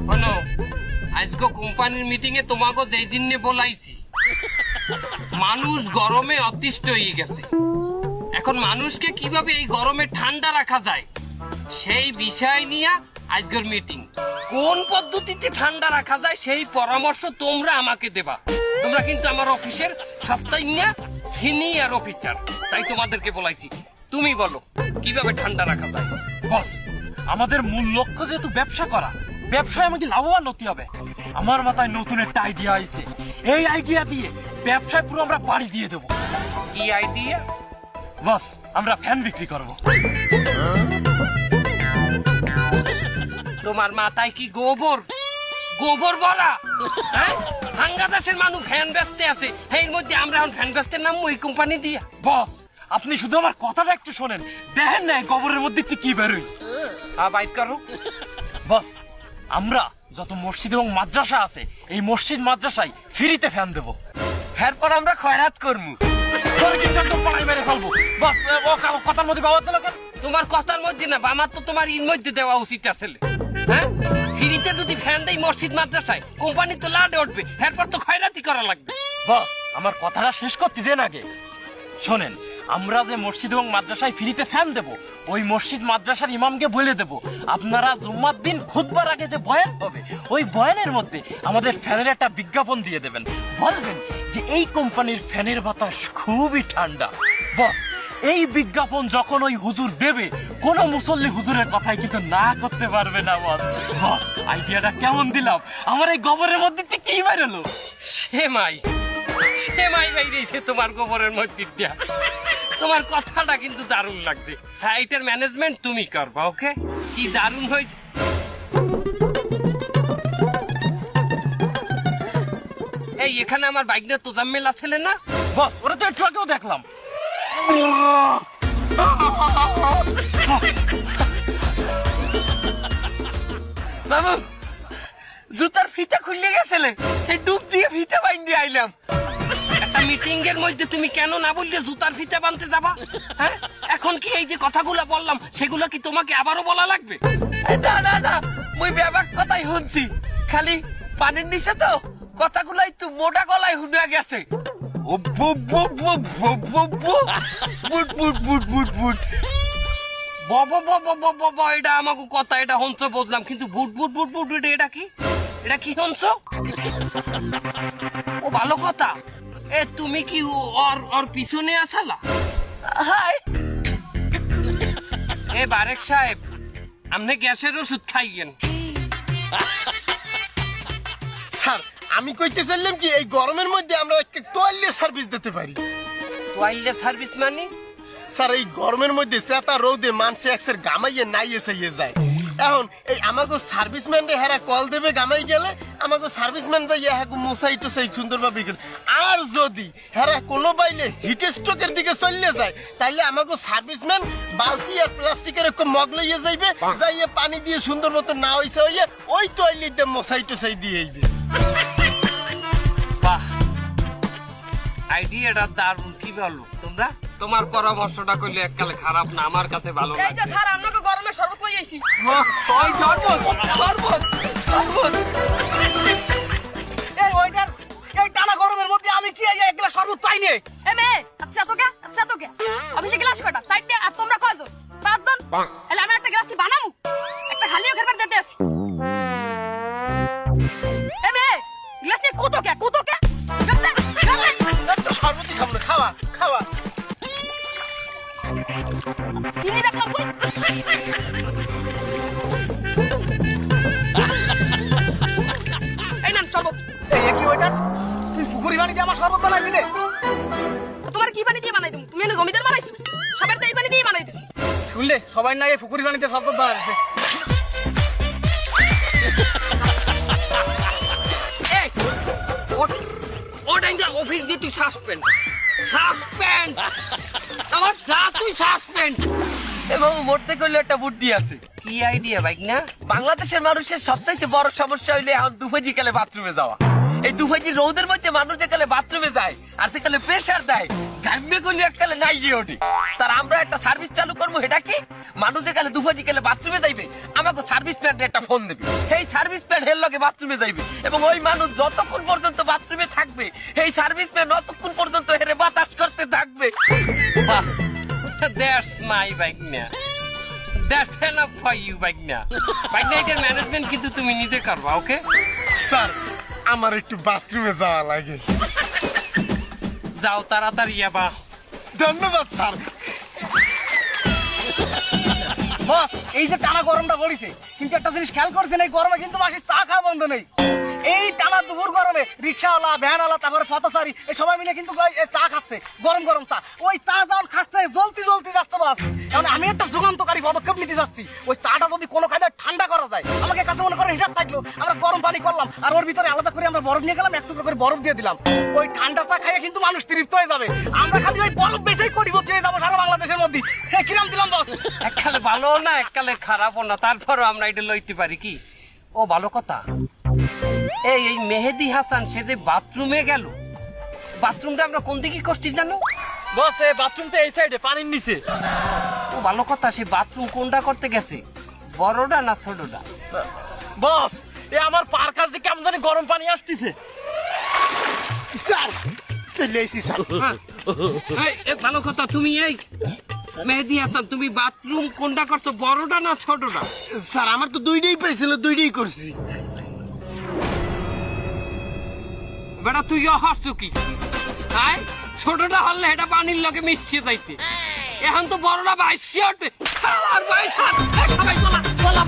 শোনো, আজকে কোম্পানির মিটিং এ তোমাকে যেই জিনিস বলাইছি, মানুষ গরমে অতিষ্ঠ হয়ে গেছে। এখন মানুষকে কিভাবে এই গরমে ঠান্ডা রাখা যায় সেই বিষয় নিয়ে আজকের মিটিং। কোন পদ্ধতিতে ঠান্ডা রাখা যায় সেই পরামর্শ তোমরা আমাকে দেবা। তোমরা কিন্তু আমার অফিসের সবচেয়ে সিনিয়র অফিসার, তাই তোমাদেরকে বলাইছি। তুমি বলো কিভাবে ঠান্ডা রাখা যায়। বস, আমাদের মূল লক্ষ্য যেহেতু ব্যবসা করা, ব্যবসায় আমাকে লাভবান হতে হবে। আমার মাথায় নতুন একটা আইডিয়া আইছে। এই আইডিয়া দিয়ে ব্যবসায় পুরো আমরা বাড়ি দিয়ে দেবো। কি আইডিয়া? বস, আমরা ফ্যান বিক্রি করব। তোমার মাথায় কি গোবর গোবর বলা? বাংলাদেশের মানুষ ফ্যান বেচতে আছে, এর মধ্যে আমরা এখন ফ্যান বেচতে নাম ওই কোম্পানি দিয়া। বস, আপনি শুধু আমার কথাটা একটু শোনেন। দেখেন না গোবরের মধ্যে কি বেরোয়। বাইট করো। বস, আমরা যত মসজিদ এবং মাদ্রাসা আছে, এই মসজিদ মাদ্রাসায় ফ্রিতে ফ্যান দেবো। এরপর আমরা খয়রাত করবো। বস, ও কথার মধ্যে বাবা দিল কেন? তোমার কথার মধ্যে না, আমার তো তোমার ইর মধ্যে দেওয়া উচিত আসলে। হ্যাঁ, ফ্রিতে যদি ফ্যান দেয় মসজিদ মাদ্রাসায়, কোম্পানি তো লাডে উঠবে, এরপর তো খয়রাতি করা লাগবে। বস, আমার কথাটা শেষ করতে দেন আগে। শোনেন, আমরা যে মসজিদ এবং মাদ্রাসায় ফ্রিতে ফ্যান দেব, ওই মসজিদ মাদ্রাসার ইমামকে বলে দেব আপনারা জুম্মার দিন খুতবার আগে যে বয়ান হবে, ওই বয়ানের মধ্যে আমাদের ফ্যানের একটা বিজ্ঞাপন দিয়ে দেবেন। বলবেন যে এই কোম্পানির ফ্যানের বাতাস খুবই ঠান্ডা। বস, এই বিজ্ঞাপন যখন ওই হুজুর দেবে, কোন মুসল্লি হুজুরের কথাই কিন্তু না করতে পারবে না। বস, বস, আইডিয়াটা কেমন দিলাম? আমার এই গোবরের মধ্যে কি বেরোলো? সেমাই বাইরেছে তোমার গোবরের মধ্যে দিয়া। তোমার কথাটা কিন্তু দারুণ লাগছে। হ্যাঁ, এটার ম্যানেজমেন্ট তুমি করবা। ওকে, কি দারুণ হয়েছে। এই এখানে আমার বাইক নিয়ে তোজাম্মেল আছে না? বস, ওরা তো একটু আগেও দেখলাম। বাবু, জুতার ফিতা খুলে গেছিলে, এই ডুব দিয়ে ফিতা বাইন্দি আইলাম। একটা মিটিং এর মধ্যে তুমি কেন না বললে জুতার ফিতা বানতে যাবা? হ্যাঁ, এখন কি এই যে কথাগুলো বললাম সেগুলো কি তোমাকে আবারও বলা লাগবে? না না না, মুই ব্যাপার কথাই শুনছি, খালি পানির নিচে তো কথাগুলো একটু মোটা গলায় শুনে গেছে। এটা আমাকে কথা, এটা হংস বুঝলাম, কিন্তু বুট বুট বুট বুট বুট এটা কি? এটা কি হংস? ও ভালো কথা। এ তুমি কি ওর পিছনে আসালা? হাই, এ বারেক সাহেব, আপনি গ্যাসের ওষুধ খাইয়েন। স্যার, আমি কইতে চাইলাম কি এই গরমের মধ্যে আমরা একটা টয়লেট সার্ভিস দিতে পারি। টয়লেট সার্ভিস মানে? স্যার, এই গরমের মধ্যে চেতা রোদে মানুষে একসের গামাইয়ে নাইয়ে চাইয়ে যায়। এখন এই আমাকে সার্ভিসম্যানরে হেরা কল দেবে, গামাই গেলে আমাকে সার্ভিসম্যান যাইয়া হ্যাঁ মোসাই টোসাই সুন্দরভাবে গেল। আর যদি হেরা কোনো বাইলে হিট স্ট্রোকের দিকে চললে যায়, তাইলে আমাকে সার্ভিসম্যান বালতি আর প্লাস্টিকের একটা মগ লইয়ে যাইবে, যাইয়ে পানি দিয়ে সুন্দর মতো না হইছে হইয়া ওই টয়লেট দিয়ে মোসাই টোসাই দিয়ে আইবে। বাহ, আইডিয়াটা দারুণ। কি বলো তোমরা? তোমার পরামর্শটা করলে এককালে খারাপ না, আমার কাছে ভালো এই যে লাগে। স্যার, আপনাকে গরমে শরবত কই আইছি। ওই শরবত শরবত শরবত। এই ওইটার এই টানা গরমের মধ্যে আমি কি এই এক গ্লাস শরবত পাইনি? এ মেয়ে, আচ্ছা তো কে? আচ্ছা তো কে? অফিসে গ্লাস কয়টা? সাইডে। আর তোমরা কয়জন? 5 জন। তাহলে আমি একটা গ্লাস কি বানামু? একটা খালিও খেরবার দিতে আসি। এ মেয়ে, গ্লাস নিয়ে কুতো কে? কুতো কে? গ্লাস নে, গ্লাস নে। একটু শরবতই খাবো না, খাওয়া খাওয়া। চিনি দেখলাম কই? এই নাম শরবত। এই কি ওইটা? তুই পুকুরি পানি দিয়ে আমার শরবত বানাই দিলে? তোমার কি পানি দিয়ে বানাই দিমু? তুমি এনে জমিদার বানাইছো? সবার তো এই পানি দিয়ে বানাই দিছি। শুনলে সবাই না এই পুকুরি পানিতে শরবত বানাইছে। এই, ওটা ইন্দা অফিস দিয়ে তুই সাসপেন্ড। সাসপেন্ড আমার যা, তুই সাসপেন্ড। এবং মরতে করলে একটা বুদ্ধি আছে। কি আইডিয়া বাইক না? বাংলাদেশের মানুষের সবচাইতে বড় সমস্যা হইলে এখন দুপুরিকালে বাথরুমে যাওয়া। এই দুভাজি রোদের মধ্যে মানুষ যেকালে বাথরুমে যায় আর যেকালে প্রেসার দেয় গাম্মে কোন এককালে নাই যে ওঠে তার আমরা একটা সার্ভিস চালু করবো এটা কি মানুষ যেকালে দুভাজি গেলে বাথরুমে যাইবে আমাকে সার্ভিস ম্যান একটা ফোন দেবে এই সার্ভিস ম্যান হের লগে বাথরুমে যাইবে এবং ওই মানুষ যতক্ষণ পর্যন্ত বাথরুমে থাকবে এই সার্ভিস ম্যান ততক্ষণ পর্যন্ত হেরে বাতাস করতে থাকবে বাহ, that's my Bagna. That's enough for you, Bagna. Bagna, এটার ম্যানেজমেন্ট কিন্তু তুমি নিজে করবা, ওকে? স্যার আমার একটু বাথরুমে যাওয়া লাগে। যাও তাড়াতাড়ি যাবা। ধন্যবাদ স্যার। বস এই যে টানা গরমটা পড়েছে কিন্তু একটা জিনিস খেয়াল করছেন এই গরমে কিন্তু মাসি চা খাওয়া বন্ধ নেই এই টানা দুপুর গরমে রিক্সাওয়ালা ভ্যানওয়ালা তারপরে পথচারী এই সবাই মিলে কিন্তু চা খাচ্ছে গরম গরম চা ওই চা যখন খাচ্ছে জ্বলতি জ্বলতি যাচ্ছে বাস এখন আমি একটা যুগান্তকারী পদক্ষেপ নিতে যাচ্ছি ওই চাটা যদি কোনো কায়দায় ঠান্ডা করা যায় আমাকে কাছে মনে করেন হিটার থাকলো আমরা গরম পানি করলাম আর ওর ভিতরে আলাদা করে আমরা বরফ নিয়ে গেলাম একটু করে বরফ দিয়ে দিলাম ওই ঠান্ডা চা খাইয়ে কিন্তু মানুষ তৃপ্ত হয়ে যাবে আমরা খালি ওই বরফ বেঁচেই কোটিপতি হয়ে যাবো সারা বাংলাদেশের মধ্যে কিরাম দিলাম বস এককালে ভালো না এককালে খারাপও না তারপরও আমরা এটা লইতে পারি কি ও ভালো কথা এই মেহেদি হাসান সে যে বাথরুমে গেল বাথরুমটা আমরা কোন দিকে করছি জানো বস এই বাথরুমটা এই সাইডে পানির নিচে। ও ভালো কথা সে বাথরুম কোনটা করতে গেছে বড়টা না ছোটটা বস এ আমার পার কাছ থেকে কেমন জানি গরম পানি আসতেছে। স্যার চলে এসেছি স্যার। এই ভালো কথা তুমি এই মেহেদি হাসান তুমি বাথরুম কোনটা করছো বড়টা না ছোটটা স্যার আমার তো দুইটাই পাইছিল দুইটাই করছি। বেটা তুই হাসছো কি আয় ছোটটা হলে এটা পানির লগে মিশিয়ে যাইতে এখন তো বড়টা বাইশে উঠবে সবাই বলা